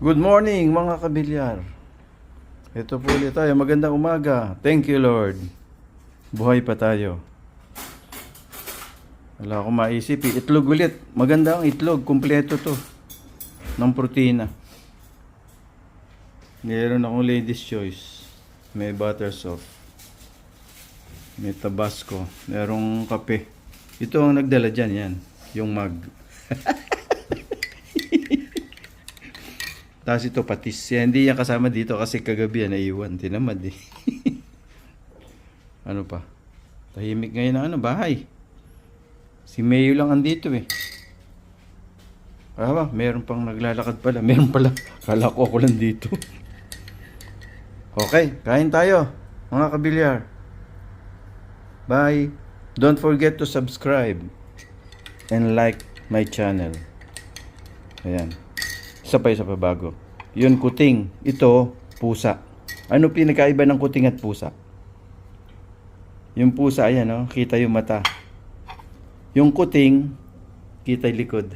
Good morning mga kabilyar. Ito po ulit tayo. Magandang umaga. Thank you Lord. Buhay pa tayo. Wala akong maisip eh. Itlog ulit. Maganda ang itlog. Kumpleto to. Ng protina. Meron akong ladies choice. May butter soft. May tabasco. Merong kape. Ito ang nagdala dyan. Yan. Yung mug. Tapos ito patis. Hindi yan kasama dito kasi kagabi yan naiwan. Tinamad eh. Ano pa? Tahimik ngayon ang bahay. Si Mayo lang andito eh. Ah, meron pang naglalakad pala. Meron pala. Kala ko ako lang dito. Okay, kain tayo. Mga kabilyar. Bye. Don't forget to subscribe and like my channel. Ayan. Isa pa bago. Yun kuting. Ito, pusa. Ano pinakaiba ng kuting at pusa? Yung pusa, ayan, no? Kita yung mata. Yung kuting, kita yung likod.